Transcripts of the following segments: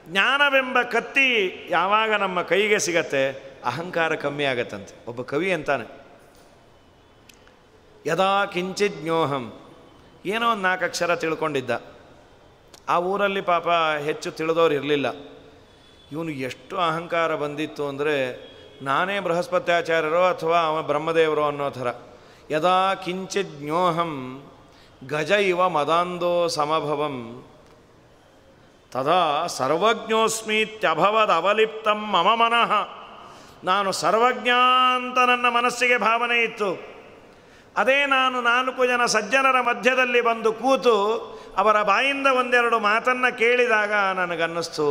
ಜ್ಞಾನವೆಂಬ ಕತ್ತಿ ಯಾವಾಗ ನಮ್ಮ ಕೈಗೆ ಸಿಗತ್ತೆ ಅಹಂಕಾರ ಕಮ್ಮಿ ಆಗತ್ತಂತೆ. ಒಬ್ಬ ಕವಿ ಅಂತಾನೆ, ಯದಾ ಕಿಂಚಿತ್ ಜ್ಞೋಹಂ, ಏನೋ ಒಂದು 4 ಅಕ್ಷರ ತಿಳ್ಕೊಂಡಿದ್ದ. ಆ ಊರಲ್ಲಿ ಪಾಪ ಹೆಚ್ಚು ತಿಳಿದವ್ರು ಇರಲಿಲ್ಲ. ಇವನು ಎಷ್ಟು ಅಹಂಕಾರ ಬಂದಿತ್ತು ಅಂದರೆ ನಾನೇ ಬೃಹಸ್ಪತ್ಯಾಚಾರ್ಯರೋ ಅಥವಾ ಅವ ಬ್ರಹ್ಮದೇವರೋ ಅನ್ನೋ ಥರ. ಯದಾ ಕಿಂಚಿತ್ ಜ್ಞೋಹಂ ಗಜ ಇವ ಮದಾಂಧೋ ಸಮಭವಂ ತದಾ ಸರ್ವಜ್ಞೋಸ್ಮೀತ್ಯಭವದ್ ಅವಲಿಪ್ತಂ ಮಮ ಮನಃ. ನಾನು ಸರ್ವಜ್ಞ ಅಂತ ನನ್ನ ಮನಸ್ಸಿಗೆ ಭಾವನೆ ಇತ್ತು. ಅದೇ ನಾನು 4 ಜನ ಸಜ್ಜನರ ಮಧ್ಯದಲ್ಲಿ ಬಂದು ಕೂತು ಅವರ ಬಾಯಿಂದ ಒಂದೆರಡು ಮಾತನ್ನು ಕೇಳಿದಾಗ ನನಗನ್ನಿಸ್ತು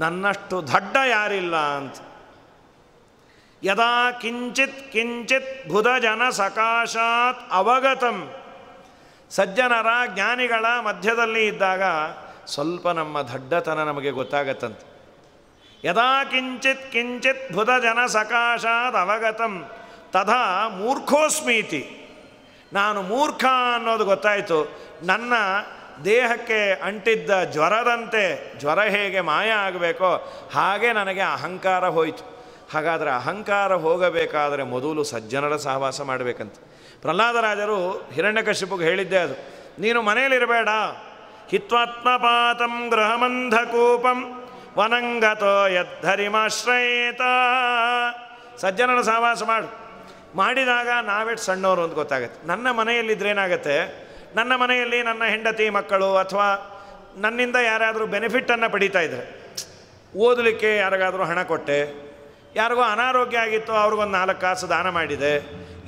ನನ್ನಷ್ಟು ದಡ್ಡ ಯಾರಿಲ್ಲ ಅಂತ. ಯದಾ ಕಿಂಚಿತ್ ಕಿಂಚಿತ್ ಬುಧ ಜನ ಸಕಾಶಾತ್ ಅವಗತಂ, ಸಜ್ಜನರ ಜ್ಞಾನಿಗಳ ಮಧ್ಯದಲ್ಲಿ ಇದ್ದಾಗ ಸ್ವಲ್ಪ ನಮ್ಮ ದಡ್ಡತನ ನಮಗೆ ಗೊತ್ತಾಗತ್ತಂತೆ. ಯದಾ ಕಿಂಚಿತ್ ಕಿಂಚಿತ್ ಬುಧ ಜನ ಸಕಾಶಾತ್ ಅವಗತಂ ತಥಾ ಮೂರ್ಖೋಸ್ಮೀತಿ, ನಾನು ಮೂರ್ಖ ಅನ್ನೋದು ಗೊತ್ತಾಯಿತು. ನನ್ನ ದೇಹಕ್ಕೆ ಅಂಟಿದ್ದ ಜ್ವರದಂತೆ, ಜ್ವರ ಹೇಗೆ ಮಾಯ ಆಗಬೇಕೋ ಹಾಗೆ ನನಗೆ ಅಹಂಕಾರ ಹೋಯಿತು. ಹಾಗಾದರೆ ಅಹಂಕಾರ ಹೋಗಬೇಕಾದರೆ ಮೊದಲು ಸಜ್ಜನರ ಸಹವಾಸ ಮಾಡಬೇಕಂತ ಪ್ರಹ್ಲಾದರಾಜರು ಹಿರಣ್ಯಕಶಿಪುಗೆ ಹೇಳಿದ್ದೆ ಅದು. ನೀನು ಮನೆಯಲ್ಲಿರಬೇಡ, ಹಿತ್ವಾತ್ಮಪಾತಂ ಗೃಹಮಂಧಕೂಪಂ ವನಂಗತೋ ಯದ್ಧರಿಮಾಶ್ರಯೇತ, ಸಜ್ಜನರ ಸಹವಾಸ ಮಾಡಿದಾಗ ನಾವೆಷ್ಟು ಸಣ್ಣವರು ಅಂತ ಗೊತ್ತಾಗುತ್ತೆ. ನನ್ನ ಮನೆಯಲ್ಲಿದ್ದರೇನಾಗತ್ತೆ, ನನ್ನ ಮನೆಯಲ್ಲಿ ನನ್ನ ಹೆಂಡತಿ ಮಕ್ಕಳು ಅಥವಾ ನನ್ನಿಂದ ಯಾರಾದರೂ ಬೆನಿಫಿಟನ್ನು ಪಡೀತಾ ಇದ್ದಾರೆ, ಓದಲಿಕ್ಕೆ ಯಾರಿಗಾದರೂ ಹಣ ಕೊಟ್ಟೆ, ಯಾರಿಗೂ ಅನಾರೋಗ್ಯ ಆಗಿತ್ತು ಅವ್ರಿಗೊಂದು 4 ಕಾಸು ದಾನ ಮಾಡಿದೆ,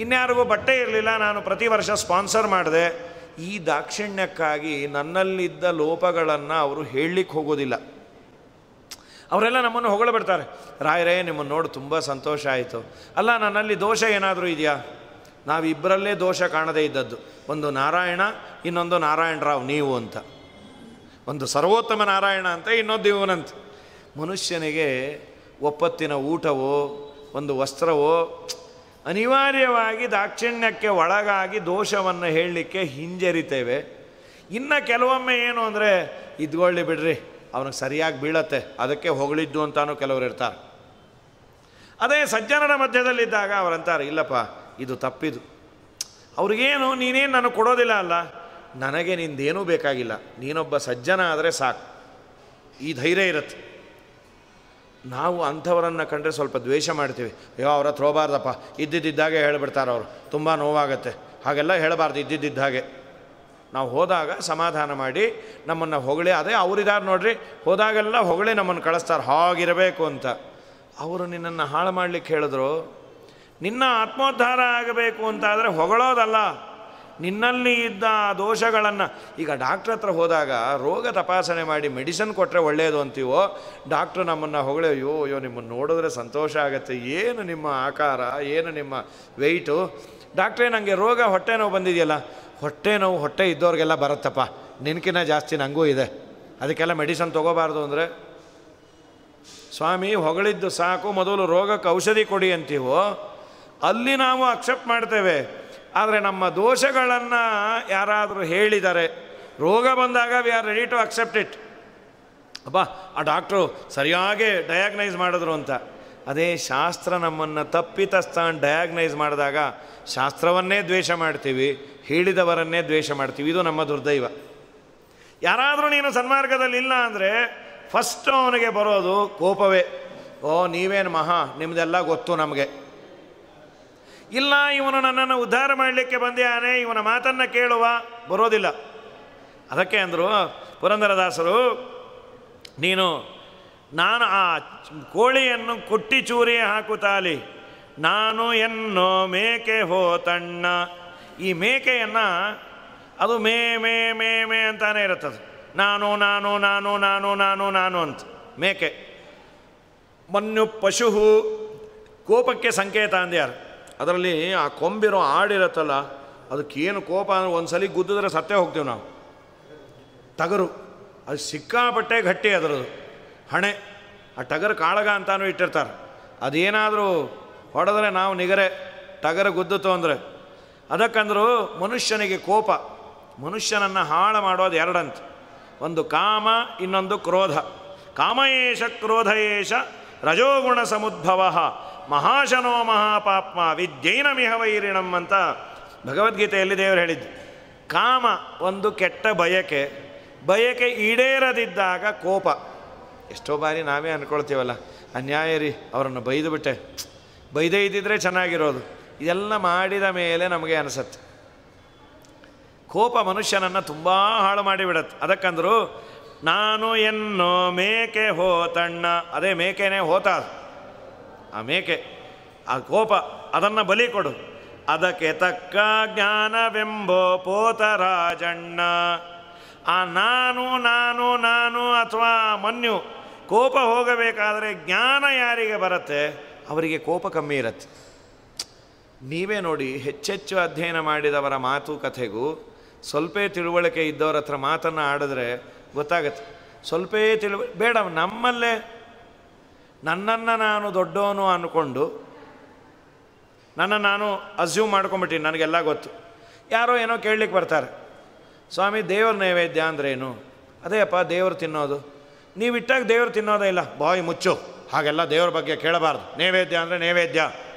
ಇನ್ಯಾರಿಗೂ ಬಟ್ಟೆ ಇರಲಿಲ್ಲ ನಾನು ಪ್ರತಿ ವರ್ಷ ಸ್ಪಾನ್ಸರ್ ಮಾಡಿದೆ. ಈ ದಾಕ್ಷಿಣ್ಯಕ್ಕಾಗಿ ನನ್ನಲ್ಲಿದ್ದ ಲೋಪಗಳನ್ನು ಅವರು ಹೇಳಲಿಕ್ಕೆ ಹೋಗೋದಿಲ್ಲ. ಅವರೆಲ್ಲ ನಮ್ಮನ್ನು ಹೊಗಳಬಿಡ್ತಾರೆ, ರಾಯರೇ ನಿಮ್ಮನ್ನು ನೋಡಿ ತುಂಬ ಸಂತೋಷ ಆಯಿತು. ಅಲ್ಲ, ನನ್ನಲ್ಲಿ ದೋಷ ಏನಾದರೂ ಇದೆಯಾ? ನಾವಿಬ್ಬರಲ್ಲೇ ದೋಷ ಕಾಣದೇ ಇದ್ದದ್ದು, ಒಂದು ನಾರಾಯಣ, ಇನ್ನೊಂದು ನಾರಾಯಣರಾವ್ ನೀವು ಅಂತ, ಒಂದು ಸರ್ವೋತ್ತಮ ನಾರಾಯಣ ಅಂತ, ಇನ್ನೊಂದು ಇವನಂತ. ಮನುಷ್ಯನಿಗೆ ಒಪ್ಪತ್ತಿನ ಊಟವೋ ಒಂದು ವಸ್ತ್ರವೋ ಅನಿವಾರ್ಯವಾಗಿ ದಾಕ್ಷಿಣ್ಯಕ್ಕೆ ಒಳಗಾಗಿ ದೋಷವನ್ನು ಹೇಳಲಿಕ್ಕೆ ಹಿಂಜರಿತೇವೆ. ಇನ್ನು ಕೆಲವೊಮ್ಮೆ ಏನು ಅಂದರೆ ಇದ್ಕೊಳ್ಳಿ ಬಿಡ್ರಿ, ಅವನಿಗೆ ಸರಿಯಾಗಿ ಬೀಳತ್ತೆ, ಅದಕ್ಕೆ ಹೊಗಳಿದ್ದು ಅಂತಾನೂ ಕೆಲವರು ಇರ್ತಾರೆ. ಅದೇ ಸಜ್ಜನರ ಮಧ್ಯದಲ್ಲಿದ್ದಾಗ ಅವರಂತಾರೆ, ಇಲ್ಲಪ್ಪ ಇದು ತಪ್ಪಿದು. ಅವ್ರಿಗೇನು ನೀನೇನು ನನಗೆ ಕೊಡೋದಿಲ್ಲ ಅಲ್ಲ, ನನಗೆ ನಿಂದೇನೂ ಬೇಕಾಗಿಲ್ಲ, ನೀನೊಬ್ಬ ಸಜ್ಜನ ಆದರೆ ಸಾಕು, ಈ ಧೈರ್ಯ ಇರುತ್ತೆ. ನಾವು ಅಂಥವರನ್ನು ಕಂಡ್ರೆ ಸ್ವಲ್ಪ ದ್ವೇಷ ಮಾಡ್ತೀವಿ. ಅಯ್ಯೋ ಅವ್ರ ಹತ್ರ ಹೋಗಬಾರ್ದಪ್ಪ, ಇದ್ದಿದ್ದಾಗೆ ಹೇಳಿಬಿಡ್ತಾರೆ ಅವರು, ತುಂಬ ನೋವಾಗತ್ತೆ, ಹಾಗೆಲ್ಲ ಹೇಳಬಾರ್ದು ಇದ್ದಿದ್ದ ಹಾಗೆ. ನಾವು ಹೋದಾಗ ಸಮಾಧಾನ ಮಾಡಿ ನಮ್ಮನ್ನು ಹೊಗಳಿ, ಅದೇ ಅವರಿದ್ದಾರೆ ನೋಡ್ರಿ, ಹೋದಾಗೆಲ್ಲ ಹೊಗಳಿ ನಮ್ಮನ್ನು ಕಳಿಸ್ತಾರೆ ಹಾಗಿರಬೇಕು ಅಂತ. ಅವರು ನಿನ್ನನ್ನು ಹಾಳು ಮಾಡಲಿಕ್ಕೆ ಹೇಳಿದ್ರು. ನಿನ್ನ ಆತ್ಮೋದ್ಧಾರ ಆಗಬೇಕು ಅಂತಾದರೆ ಹೊಗಳೋದಲ್ಲ, ನಿನ್ನಲ್ಲಿ ಇದ್ದ ದೋಷಗಳನ್ನು. ಈಗ ಡಾಕ್ಟ್ರ್ ಹತ್ರ ಹೋದಾಗ ರೋಗ ತಪಾಸಣೆ ಮಾಡಿ ಮೆಡಿಸಿನ್ ಕೊಟ್ಟರೆ ಒಳ್ಳೆಯದು ಅಂತೀವೋ, ಡಾಕ್ಟ್ರು ನಮ್ಮನ್ನು ಹೊಗಳೇ, ಅಯ್ಯೋ ನಿಮ್ಮನ್ನು ನೋಡಿದ್ರೆ ಸಂತೋಷ ಆಗುತ್ತೆ, ಏನು ನಿಮ್ಮ ಆಕಾರ, ಏನು ನಿಮ್ಮ ವೆಯ್ಟು. ಡಾಕ್ಟ್ರೇ ನನಗೆ ರೋಗ ಹೊಟ್ಟೆ ನೋವು ಬಂದಿದೆಯಲ್ಲ, ಹೊಟ್ಟೆ ನೋವು ಹೊಟ್ಟೆ ಇದ್ದವ್ರಿಗೆಲ್ಲ ಬರುತ್ತಪ್ಪ, ನಿನಕಿನ್ನ ಜಾಸ್ತಿ ನನಗೂ ಇದೆ, ಅದಕ್ಕೆಲ್ಲ ಮೆಡಿಸನ್ ತೊಗೋಬಾರ್ದು ಅಂದರೆ, ಸ್ವಾಮಿ ಹೊಗಳಿದ್ದು ಸಾಕು, ಮೊದಲು ರೋಗಕ್ಕೆ ಔಷಧಿ ಕೊಡಿ ಅಂತೀವೋ, ಅಲ್ಲಿ ನಾವು ಅಕ್ಸೆಪ್ಟ್ ಮಾಡ್ತೇವೆ. ಆದರೆ ನಮ್ಮ ದೋಷಗಳನ್ನು ಯಾರಾದರೂ ಹೇಳಿದ್ದಾರೆ, ರೋಗ ಬಂದಾಗ we are ready to accept it. ಅಬ್ಬಾ ಆ ಡಾಕ್ಟ್ರು ಸರಿಯಾಗಿ ಡಯಾಗ್ನೈಸ್ ಮಾಡಿದ್ರು ಅಂತ. ಅದೇ ಶಾಸ್ತ್ರ ನಮ್ಮನ್ನು ತಪ್ಪಿತಸ್ಥ ಡಯಾಗ್ನೈಸ್ ಮಾಡಿದಾಗ ಶಾಸ್ತ್ರವನ್ನೇ ದ್ವೇಷ ಮಾಡ್ತೀವಿ, ಹೇಳಿದವರನ್ನೇ ದ್ವೇಷ ಮಾಡ್ತೀವಿ. ಇದು ನಮ್ಮ ದುರ್ದೈವ. ಯಾರಾದರೂ ನೀನು ಸನ್ಮಾರ್ಗದಲ್ಲಿಲ್ಲ ಅಂದರೆ ಫಸ್ಟ್ ಅವನಿಗೆ ಬರೋದು ಕೋಪವೇ. ಓ ನೀವೇನು ಮಹಾ, ನಿಮ್ಮದೆಲ್ಲ ಗೊತ್ತು ನಮಗೆ. ಇಲ್ಲ, ಇವನು ನನ್ನನ್ನು ಉದ್ಧಾರ ಮಾಡಲಿಕ್ಕೆ ಬಂದಿಯಾನೆ, ಇವನ ಮಾತನ್ನು ಕೇಳುವ ಬರೋದಿಲ್ಲ. ಅದಕ್ಕೆ ಅಂದರು ಪುರಂದರದಾಸರು, ನಾನು ಆ ಕೋಳಿಯನ್ನು ಕುಟ್ಟಿ ಚೂರಿ ಹಾಕುತ್ತಾಲಿ, ನಾನು ಎನ್ನೋ ಮೇಕೆ ಹೋತಣ್ಣ. ಈ ಮೇಕೆಯನ್ನು ಅದು ಮೇ ಮೇ ಮೇ ಮೇ ಅಂತಾನೆ ಇರುತ್ತದೆ, ನಾನು ನಾನು ನಾನು ನಾನು ನಾನು ನಾನು ಅಂತ ಮೇಕೆ. ಮನ್ಯು ಪಶು ಕೋಪಕ್ಕೆ ಸಂಕೇತ ಅಂದ್ಯಾರು. ಅದರಲ್ಲಿ ಆ ಕೊಂಬಿರೋ ಆಡಿರುತ್ತಲ್ಲ, ಅದಕ್ಕೇನು ಕೋಪ ಅಂದರೆ ಒಂದು ಸಲ ಗುದ್ದಿದ್ರೆ ಸತ್ತೇ ಹೋಗ್ತೀವಿ ನಾವು. ಟಗರು ಅದು ಸಿಕ್ಕಾಪಟ್ಟೆ ಗಟ್ಟಿ, ಅದರದು ಹಣೆ. ಆ ಟಗರು ಕಾಳಗ ಅಂತಾನು ಇಟ್ಟಿರ್ತಾರೆ, ಅದೇನಾದರೂ ಹೊಡೆದ್ರೆ ನಾವು ನಿಗರೆ, ಟಗರು ಗುದ್ದಿತು ಅಂದರೆ. ಅದಕ್ಕಂದ್ರು ಮನುಷ್ಯನಿಗೆ ಕೋಪ ಮನುಷ್ಯನನ್ನು ಹಾಳು ಮಾಡೋದು ಎರಡಂತ, ಒಂದು ಕಾಮ, ಇನ್ನೊಂದು ಕ್ರೋಧ. ಕಾಮಯೇಷ ಕ್ರೋಧಯೇಷ ರಜೋಗುಣ ಸಮುದ್ಭವ ಮಹಾಶನೋ ಮಹಾಪಾಪ್ಮ ವಿದ್ಯೈನಮಿಹ ವೈರಿಣಂ ಅಂತ ಭಗವದ್ಗೀತೆಯಲ್ಲಿ ದೇವರು ಹೇಳಿದ್ದು. ಕಾಮ ಒಂದು ಕೆಟ್ಟ ಬಯಕೆ, ಬಯಕೆ ಈಡೇರದಿದ್ದಾಗ ಕೋಪ. ಎಷ್ಟೋ ಬಾರಿ ನಾವೇ ಅಂದ್ಕೊಳ್ತೀವಲ್ಲ, ಅನ್ಯಾಯ ರೀ, ಅವರನ್ನು ಬೈದು ಬಿಟ್ಟೆ, ಬೈದೇ ಇದ್ದಿದ್ರೆ ಚೆನ್ನಾಗಿರೋದು. ಇದೆಲ್ಲ ಮಾಡಿದ ಮೇಲೆ ನಮಗೆ ಅನಿಸತ್ತೆ. ಕೋಪ ಮನುಷ್ಯನನ್ನು ತುಂಬ ಹಾಳು ಮಾಡಿಬಿಡತ್ತೆ. ಅದಕ್ಕಂದ್ರು ನಾನು ಎನ್ನೋ ಮೇಕೆ ಹೋತಣ್ಣ, ಅದೇ ಮೇಕೆನೇ ಹೋತ, ಆ ಮೇಕೆ, ಆ ಕೋಪ, ಅದನ್ನು ಬಲಿ ಕೊಡು. ಅದಕ್ಕೆ ತಕ್ಕ ಜ್ಞಾನವೆಂಬೋ ಪೋತರಾಜಣ್ಣ. ಆ ನಾನು ನಾನು ನಾನು ಅಥವಾ ಮನ್ಯು ಕೋಪ ಹೋಗಬೇಕಾದರೆ ಜ್ಞಾನ ಯಾರಿಗೆ ಬರುತ್ತೆ ಅವರಿಗೆ ಕೋಪ ಕಮ್ಮಿ ಇರುತ್ತೆ. ನೀವೇ ನೋಡಿ, ಹೆಚ್ಚೆಚ್ಚು ಅಧ್ಯಯನ ಮಾಡಿದವರ ಮಾತುಕತೆಗೂ ಸ್ವಲ್ಪ ತಿಳುವಳಿಕೆ ಇದ್ದವ್ರ ಹತ್ರ ಮಾತನ್ನು ಆಡಿದ್ರೆ ಗೊತ್ತಾಗತ್ತೆ. ಸ್ವಲ್ಪ ಬೇಡ, ನಮ್ಮಲ್ಲೇ ನನ್ನನ್ನು ನಾನು ದೊಡ್ಡವನು ಅಂದ್ಕೊಂಡು ನಾನು ಅಸ್ಯೂಮ್ ಮಾಡ್ಕೊಂಬಿಟ್ಟಿನಿ, ನನಗೆಲ್ಲ ಗೊತ್ತು. ಯಾರೋ ಏನೋ ಕೇಳಲಿಕ್ಕೆ ಬರ್ತಾರೆ, ಸ್ವಾಮಿ ದೇವ್ರ ನೈವೇದ್ಯ ಅಂದ್ರೇನು? ಅದೇ ಅಪ್ಪ ದೇವ್ರು ತಿನ್ನೋದು. ನೀವಿಟ್ಟಾಗ ದೇವ್ರು ತಿನ್ನೋದೇ ಇಲ್ಲ, ಬಾಯಿ ಮುಚ್ಚು, ಹಾಗೆಲ್ಲ ದೇವ್ರ ಬಗ್ಗೆ ಕೇಳಬಾರ್ದು, ನೈವೇದ್ಯ ಅಂದರೆ ನೈವೇದ್ಯ,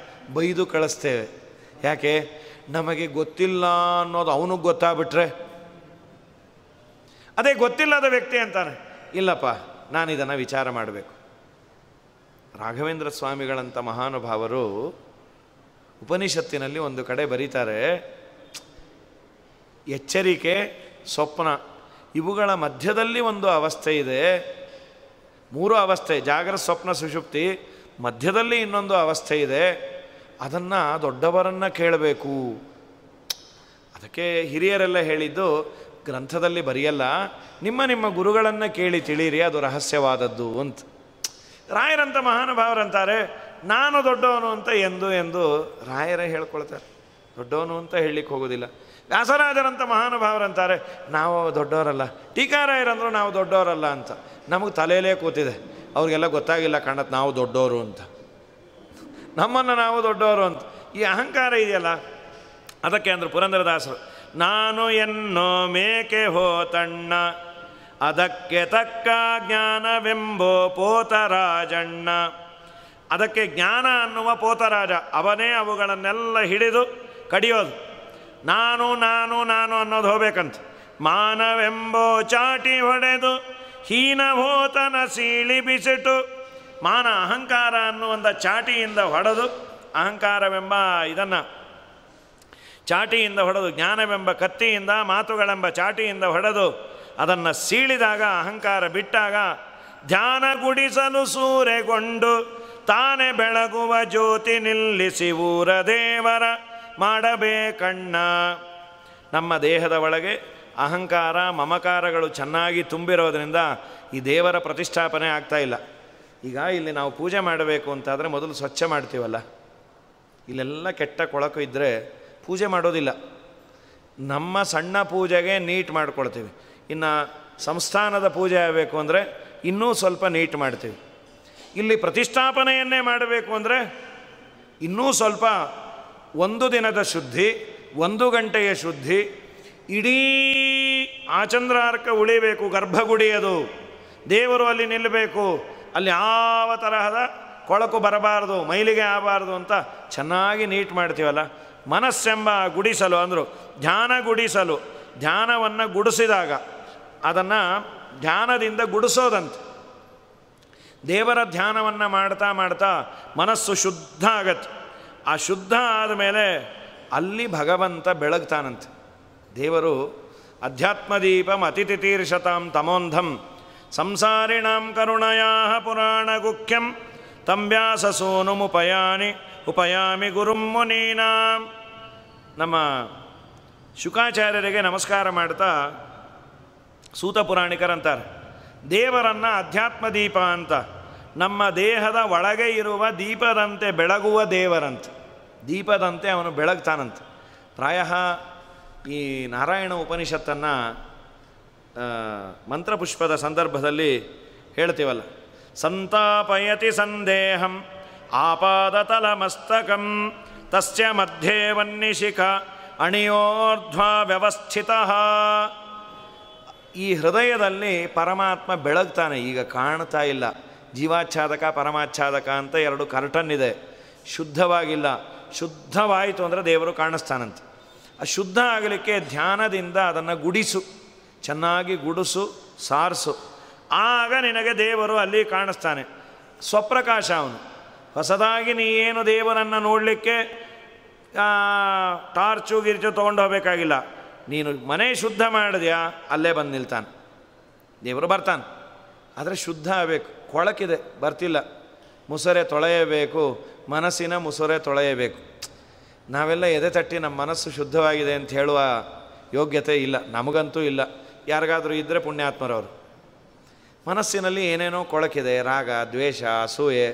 ಬೈದು ಕಳಿಸ್ತೇವೆ. ಯಾಕೆ? ನಮಗೆ ಗೊತ್ತಿಲ್ಲ ಅನ್ನೋದು ಅವನಿಗೆ ಗೊತ್ತಾಗ್ಬಿಟ್ರೆ. ಅದೇ ಗೊತ್ತಿಲ್ಲದ ವ್ಯಕ್ತಿ ಅಂತಾನೆ, ಇಲ್ಲಪ್ಪ ನಾನು ಇದನ್ನು ವಿಚಾರ ಮಾಡಬೇಕು. ರಾಘವೇಂದ್ರ ಸ್ವಾಮಿಗಳಂಥ ಮಹಾನುಭಾವರು ಉಪನಿಷತ್ತಿನಲ್ಲಿ ಒಂದು ಕಡೆ ಬರೀತಾರೆ, ಎಚ್ಚರಿಕೆ, ಸ್ವಪ್ನ ಇವುಗಳ ಮಧ್ಯದಲ್ಲಿ ಒಂದು ಅವಸ್ಥೆ ಇದೆ. 3 ಅವಸ್ಥೆ, ಜಾಗ್ರತ ಸ್ವಪ್ನ ಸುಷುಪ್ತಿ, ಮಧ್ಯದಲ್ಲಿ ಇನ್ನೊಂದು ಅವಸ್ಥೆ ಇದೆ. ಅದನ್ನು ದೊಡ್ಡವರನ್ನು ಕೇಳಬೇಕು. ಅದಕ್ಕೆ ಹಿರಿಯರೆಲ್ಲ ಹೇಳಿದ್ದು ಗ್ರಂಥದಲ್ಲಿ ಬರೆಯಲ್ಲ, ನಿಮ್ಮ ಗುರುಗಳನ್ನು ಕೇಳಿ ತಿಳಿಯಿರಿ, ಅದು ರಹಸ್ಯವಾದದ್ದು ಅಂತ. ರಾಯರಂಥ ಮಹಾನುಭಾವರಂತಾರೆ ನಾನು ದೊಡ್ಡವನು ಅಂತ ಎಂದು ರಾಯರೇ ಹೇಳ್ಕೊಳ್ತಾರೆ, ದೊಡ್ಡವನು ಅಂತ ಹೇಳಲಿಕ್ಕೆ ಹೋಗೋದಿಲ್ಲ. ವ್ಯಾಸರಾಜರಂಥ ಮಹಾನುಭಾವರಂತಾರೆ ನಾವು ದೊಡ್ಡವರಲ್ಲ, ಟೀಕಾರಾಯರಂದ್ರು ನಾವು ದೊಡ್ಡವರಲ್ಲ ಅಂತ. ನಮಗೆ ತಲೆಯಲ್ಲೇ ಕೂತಿದೆ, ಅವ್ರಿಗೆಲ್ಲ ಗೊತ್ತಾಗಿಲ್ಲ ಕಾಣತ್ತೆ ನಾವು ದೊಡ್ಡವರು ಅಂತ, ನಮ್ಮನ್ನು ನಾವು ದೊಡ್ಡವರು ಅಂತ. ಈ ಅಹಂಕಾರ ಇದೆಯಲ್ಲ, ಅದಕ್ಕೆ ಅಂದರು ಪುರಂದರದಾಸರು, ನಾನು ಎನ್ನೋ ಮೇಕೆ ಹೋತಣ್ಣ, ಅದಕ್ಕೆ ತಕ್ಕ ಜ್ಞಾನವೆಂಬೋ ಪೋತರಾಜಣ್ಣ. ಅದಕ್ಕೆ ಜ್ಞಾನ ಅನ್ನುವ ಪೋತರಾಜ, ಅವನೇ ಅವುಗಳನ್ನೆಲ್ಲ ಹಿಡಿದು ಕಡಿಯೋದು. ನಾನು ನಾನು ನಾನು ಅನ್ನೋದು ಹೋಗ್ಬೇಕಂತ. ಮಾನವೆಂಬೋ ಚಾಟಿ ಹೊಡೆದು ಹೀನ ಹೋತನ ಸೀಳಿ ಬಿಸಿಟು. ಮಾನ ಅಹಂಕಾರ ಅನ್ನುವಂಥ ಚಾಟಿಯಿಂದ ಹೊಡೆದು, ಅಹಂಕಾರವೆಂಬ ಇದನ್ನು ಚಾಟಿಯಿಂದ ಹೊಡೆದು, ಜ್ಞಾನವೆಂಬ ಕತ್ತಿಯಿಂದ, ಮಾತುಗಳೆಂಬ ಚಾಟಿಯಿಂದ ಹೊಡೆದು ಅದನ್ನು ಸೀಳಿದಾಗ, ಅಹಂಕಾರ ಬಿಟ್ಟಾಗ, ಧ್ಯಾನ ಗುಡಿಸಲು ಸೂರೆಗೊಂಡು ತಾನೇ ಬೆಳಗುವ ಜ್ಯೋತಿ ನಿಲ್ಲಿಸಿ ಊರ ದೇವರ ಮಾಡಬೇಕಣ್ಣ. ನಮ್ಮ ದೇಹದ ಒಳಗೆ ಅಹಂಕಾರ ಮಮಕಾರಗಳು ಚೆನ್ನಾಗಿ ತುಂಬಿರೋದ್ರಿಂದ ಈ ದೇವರ ಪ್ರತಿಷ್ಠಾಪನೆ ಆಗ್ತಾಯಿಲ್ಲ. ಈಗ ಇಲ್ಲಿ ನಾವು ಪೂಜೆ ಮಾಡಬೇಕು ಅಂತಾದರೆ ಮೊದಲು ಸ್ವಚ್ಛ ಮಾಡ್ತೀವಲ್ಲ, ಇಲ್ಲೆಲ್ಲ ಕೆಟ್ಟ ಕೊಳಕು ಇದ್ದರೆ ಪೂಜೆ ಮಾಡೋದಿಲ್ಲ. ನಮ್ಮ ಸಣ್ಣ ಪೂಜೆಗೆ ನೀಟ್ ಮಾಡ್ಕೊಳ್ತೀವಿ. ಇನ್ನು ಸಂಸ್ಥಾನದ ಪೂಜೆ ಆಗಬೇಕು ಅಂದರೆ ಇನ್ನೂ ಸ್ವಲ್ಪ ನೀಟ್ ಮಾಡ್ತೀವಿ. ಇಲ್ಲಿ ಪ್ರತಿಷ್ಠಾಪನೆಯನ್ನೇ ಮಾಡಬೇಕು ಅಂದರೆ ಇನ್ನೂ ಸ್ವಲ್ಪ, 1 ದಿನದ ಶುದ್ಧಿ, 1 ಗಂಟೆಯ ಶುದ್ಧಿ, ಇಡೀ ಆಚಂದ್ರಾರ್ಕ ಉಳಿಬೇಕು, ಗರ್ಭಗುಡಿ ಅದು, ದೇವರು ಅಲ್ಲಿ ನಿಲ್ಲಬೇಕು, ಅಲ್ಲಿ ಯಾವ ತರಹದ ಕೊಳಕು ಬರಬಾರ್ದು, ಮೈಲಿಗೆ ಆಗಬಾರ್ದು ಅಂತ ಚೆನ್ನಾಗಿ ನೀಟ್ ಮಾಡ್ತೀವಲ್ಲ. ಮನಸ್ಸೆಂಬ ಗುಡಿಸಲು ಅಂದರು, ಧ್ಯಾನ ಗುಡಿಸಲು, ಧ್ಯಾನವನ್ನು ಗುಡಿಸಿದಾಗ ಅದನ್ನು ಧ್ಯಾನದಿಂದ ಗುಡಿಸೋದಂತೆ. ದೇವರ ಧ್ಯಾನವನ್ನು ಮಾಡ್ತಾ ಮಾಡ್ತಾ ಮನಸ್ಸು ಶುದ್ಧ ಆಗತ್ತೆ. ಆ ಶುದ್ಧ ಆದಮೇಲೆ ಅಲ್ಲಿ ಭಗವಂತ ಬೆಳಗ್ತಾನಂತೆ. ದೇವರು ಅಧ್ಯಾತ್ಮದೀಪಂ ಅತಿಥಿತೀರ್ಷತಾಂ ತಮೋಂಧಂ ಸಂಸಾರಿಣಾಂ ಕರುಣಯಾ ಪುರಾಣಗುಖ್ಯಂ ತಂ ಉಪಯಾಮಿ ಗುರುಂ ಮುನೀನಾಂ. ನಮ್ಮ ಶುಕಾಚಾರ್ಯರಿಗೆ ನಮಸ್ಕಾರ ಮಾಡ್ತಾ ಸೂತ ಪುರಾಣಿಕರಂತಾರೆ, ದೇವರನ್ನು ಅಧ್ಯಾತ್ಮದೀಪ ಅಂತ, ನಮ್ಮ ದೇಹದ ಒಳಗೆ ಇರುವ ದೀಪದಂತೆ ಬೆಳಗುವ ದೇವರಂತೆ, ದೀಪದಂತೆ ಅವನು ಬೆಳಗ್ತಾನಂತೆ. ಪ್ರಾಯ ಈ ನಾರಾಯಣ ಉಪನಿಷತ್ತನ್ನು ಮಂತ್ರಪುಷ್ಪದ ಸಂದರ್ಭದಲ್ಲಿ ಹೇಳ್ತೀವಲ್ಲ, ಸಂತಾಪಯತಿ ಸಂದೇಹಂ ಆಪಾದತಲಮಸ್ತಕಂ ತಸ್ಯ ಮಧ್ಯೆ ವನ್ನಿಶಿಖ ಅಣಿಯೋರ್ಧ್ವ ವ್ಯವಸ್ಥಿತಃ. ಈ ಹೃದಯದಲ್ಲಿ ಪರಮಾತ್ಮ ಬೆಳಗ್ತಾನೆ. ಈಗ ಕಾಣ್ತಾ ಇಲ್ಲ. ಜೀವಾಚ್ಛಾದಕ ಪರಮಾಚ್ಛಾದಕ ಅಂತ ಎರಡು ಕರ್ಟನ್ ಇದೆ. ಶುದ್ಧವಾಗಿಲ್ಲ. ಶುದ್ಧವಾಯಿತು ಅಂದರೆ ದೇವರು ಕಾಣಿಸ್ತಾನಂತೆ. ಆ ಶುದ್ಧ ಆಗಲಿಕ್ಕೆ ಧ್ಯಾನದಿಂದ ಅದನ್ನು ಗುಡಿಸು, ಚೆನ್ನಾಗಿ ಗುಡಿಸು, ಸಾರಿಸು. ಆಗ ನಿನಗೆ ದೇವರು ಅಲ್ಲಿ ಕಾಣಿಸ್ತಾನೆ. ಸ್ವಪ್ರಕಾಶ ಅವನು. ಹೊಸದಾಗಿ ನೀ ಏನು ದೇವರನ್ನು ನೋಡಲಿಕ್ಕೆ ಟಾರ್ಚು ಗಿರ್ಚು ತೊಗೊಂಡು ಹೋಗಬೇಕಾಗಿಲ್ಲ. ನೀನು ಮನೆ ಶುದ್ಧ ಮಾಡಿದ್ಯಾ, ಅಲ್ಲೇ ಬಂದು ನಿಲ್ತಾನೆ ದೇವರು, ಬರ್ತಾನೆ. ಆದರೆ ಶುದ್ಧ ಆಗಬೇಕು. ಕೊಳಕಿದೆ, ಬರ್ತಿಲ್ಲ. ಮುಸುರೆ ತೊಳೆಯಬೇಕು, ಮನಸ್ಸಿನ ಮುಸುರೆ ತೊಳೆಯಬೇಕು. ನಾವೆಲ್ಲ ಎದೆ ತಟ್ಟಿ ನಮ್ಮ ಮನಸ್ಸು ಶುದ್ಧವಾಗಿದೆ ಅಂತ ಹೇಳುವ ಯೋಗ್ಯತೆ ಇಲ್ಲ, ನಮಗಂತೂ ಇಲ್ಲ. ಯಾರಿಗಾದರೂ ಇದ್ದರೆ ಪುಣ್ಯಾತ್ಮರವರು. ಮನಸ್ಸಿನಲ್ಲಿ ಏನೇನೋ ಕೊಳಕಿದೆ, ರಾಗ, ದ್ವೇಷ, ಅಸೂಯೆ,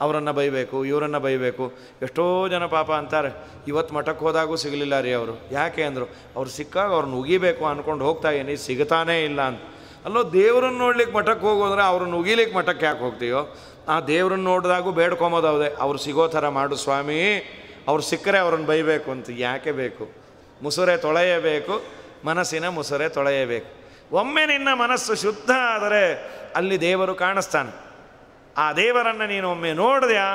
ಅವರನ್ನು ಬೈಬೇಕು, ಇವರನ್ನು ಬೈಬೇಕು. ಎಷ್ಟೋ ಜನ ಪಾಪ ಅಂತಾರೆ, ಇವತ್ತು ಮಠಕ್ಕೆ ಹೋದಾಗೂ ಸಿಗಲಿಲ್ಲ ರೀ ಅವರು. ಯಾಕೆ ಅಂದರು, ಅವ್ರು ಸಿಕ್ಕಾಗ ಅವ್ರನ್ನ ಉಗಿಬೇಕು ಅಂದ್ಕೊಂಡು ಹೋಗ್ತಾ ಏನಿ, ಸಿಗ್ತಾನೇ ಇಲ್ಲ ಅಂತ. ಅಲ್ಲೋ ದೇವ್ರನ್ನ ನೋಡ್ಲಿಕ್ಕೆ ಮಠಕ್ಕೆ ಹೋಗೋದ್ರೆ ಅವ್ರನ್ನ ಉಗಿಲಿಕ್ಕೆ ಮಠಕ್ಕೆ ಯಾಕೆ ಹೋಗ್ತೀಯೋ? ಆ ದೇವ್ರನ್ನ ನೋಡಿದಾಗೂ ಬೇಡ್ಕೊಂಬೋದೌದೆ, ಅವ್ರು ಸಿಗೋ ಥರ ಮಾಡು ಸ್ವಾಮಿ, ಅವ್ರು ಸಿಕ್ಕರೆ ಅವ್ರನ್ನ ಬೈಬೇಕು ಅಂತ ಯಾಕೆ ಬೇಕು? ಮುಸುರೆ ತೊಳೆಯಬೇಕು, ಮನಸ್ಸಿನ ಮುಸುರೆ ತೊಳೆಯಬೇಕು. ಒಮ್ಮೆ ನಿನ್ನ ಮನಸ್ಸು ಶುದ್ಧ ಆದರೆ ಅಲ್ಲಿ ದೇವರು ಕಾಣಿಸ್ತಾನೆ. ಆ ದೇವರನ್ನು ನೀನು ಒಮ್ಮೆ ನೋಡಿದ್ಯಾ,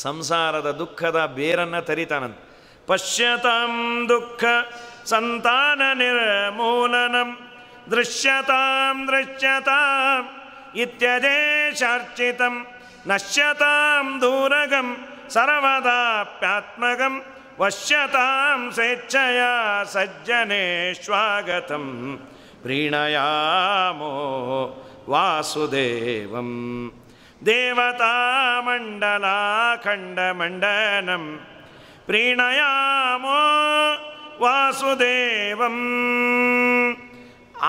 ಸಂಸಾರದ ದುಃಖದ ಬೇರನ್ನು ತರಿತಾನಂತ. ಪಶ್ಯತಾಂ ದುಃಖ ಸಂತಾನ ನಿರ್ಮೂಲನಂ ದೃಶ್ಯತಾಂ ದೃಶ್ಯತಾಂ ಇತ್ಯದೇಶಾರ್ಚಿತಂ ನಶ್ಯತಾಂ ದೂರಗಂ ಸರ್ವದಾಪ್ಯಾತ್ಮಗಂ ವಶ್ಯತಾಂ ಸ್ವೇಚ್ಛಯ ಸಜ್ಜನೇಶ್ವಾಗತಂ ಪ್ರೀಣಯಾಮೋ ವಾಸುದೇವಂ ದೇವತಾಮಂಡಲಾಖಂಡಮಂಡನಂ ಪ್ರೀಣಯಾಮೋ ವಾಸುದೇವಂ.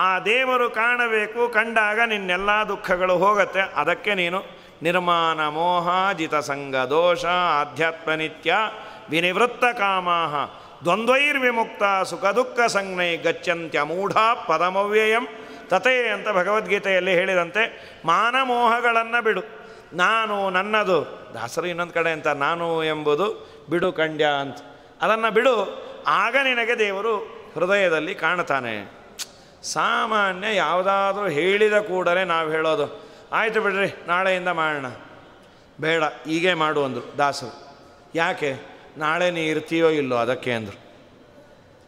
ಆ ದೇವರು ಕಾಣಬೇಕು. ಕಂಡಾಗ ನಿನ್ನೆಲ್ಲ ದುಃಖಗಳು ಹೋಗುತ್ತೆ. ಅದಕ್ಕೆ ನೀನು ನಿರ್ಮಾಣ ಮೋಹಾಜಿತ ಸಂಗ ದೋಷ ಆಧ್ಯಾತ್ಮ ನಿತ್ಯ ವಿನಿವೃತ್ತ ಕಾಮಾಹ ದ್ವಂದ್ವೈರ್ವಿಮುಕ್ತ ಸುಖ ದುಃಖ ಸಂಜ್ಞೈ ಗಚ್ಚಂತ್ಯ ಮೂಢ ಪದಮವ್ಯಯಂ ತಥೇ ಅಂತ ಭಗವದ್ಗೀತೆಯಲ್ಲಿ ಹೇಳಿದಂತೆ ಮಾನಮೋಹಗಳನ್ನು ಬಿಡು. ನಾನು ನನ್ನದು, ದಾಸರು ಇನ್ನೊಂದು ಕಡೆ ಅಂತ ನಾನು ಎಂಬುದು ಬಿಡು ಕಂಡ್ಯ ಅಂತ, ಅದನ್ನು ಬಿಡು. ಆಗ ನಿನಗೆ ದೇವರು ಹೃದಯದಲ್ಲಿ ಕಾಣ್ತಾನೆ. ಸಾಮಾನ್ಯ ಯಾವುದಾದ್ರೂ ಹೇಳಿದ ಕೂಡಲೇ ನಾವು ಹೇಳೋದು, ಆಯಿತು ಬಿಡ್ರಿ ನಾಳೆಯಿಂದ ಮಾಡೋಣ, ಬೇಡ ಹೀಗೆ ಮಾಡು ಅಂದರು ದಾಸರು. ಯಾಕೆ? ನಾಳೆ ನೀ ಇರ್ತೀಯೋ ಇಲ್ಲೋ ಅದಕ್ಕೆ ಅಂದರು.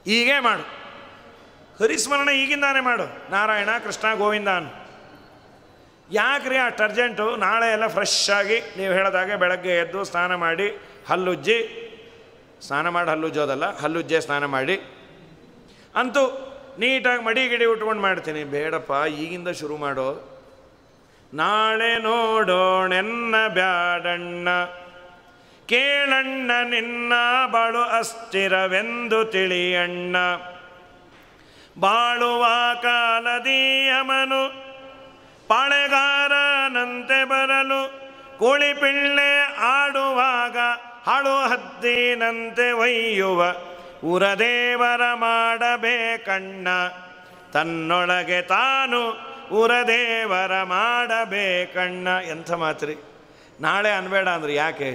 ಹೀಗೆ ಮಾಡು, ಹರಿಸ್ಮರಣ ಈಗಿಂದಾನೇ ಮಾಡು, ನಾರಾಯಣ ಕೃಷ್ಣ ಗೋವಿಂದ ಅನ್ನು. ಯಾಕ್ರಿ ಅಷ್ಟು ಅರ್ಜೆಂಟು? ನಾಳೆ ಎಲ್ಲ ಫ್ರೆಶ್ ಆಗಿ ನೀವು ಹೇಳಿದಾಗೆ ಬೆಳಗ್ಗೆ ಎದ್ದು ಸ್ನಾನ ಮಾಡಿ ಹಲ್ಲುಜ್ಜಿ, ಸ್ನಾನ ಮಾಡಿ ಹಲ್ಲುಜ್ಜೋದಲ್ಲ, ಹಲ್ಲುಜ್ಜೆ ಸ್ನಾನ ಮಾಡಿ ಅಂತೂ ನೀಟಾಗಿ ಮಡಿ ಗಿಡಿ ಉಟ್ಕೊಂಡು ಮಾಡ್ತೀನಿ. ಬೇಡಪ್ಪ, ಈಗಿಂದ ಶುರು ಮಾಡೋ. ನಾಳೆ ನೋಡೋಣೆನ್ನ ಬ್ಯಾಡಣ್ಣ, ಕೇಳಣ್ಣ ನಿನ್ನ ಬಾಳು ಅಸ್ಥಿರವೆಂದು ತಿಳಿಯಣ್ಣ. ಬಾಳುವ ಕಾಲದೀಯಮನು ಪಾಳೆಗಾರನಂತೆ ಬರಲು, ಕೋಳಿಪಿಳ್ಳೆ ಆಡುವಾಗ ಹಾಳು ಹದ್ದಿನಂತೆ ಒಯ್ಯುವ ಉರದೇವರ ಮಾಡಬೇಕಣ್ಣ. ತನ್ನೊಳಗೆ ತಾನು ಉರದೇವರ ಮಾಡಬೇಕಣ್ಣ. ಎಂಥ ಮಾತ್ರಿ? ನಾಳೆ ಅನ್ಬೇಡ ಅಂದ್ರೆ ಯಾಕೆ?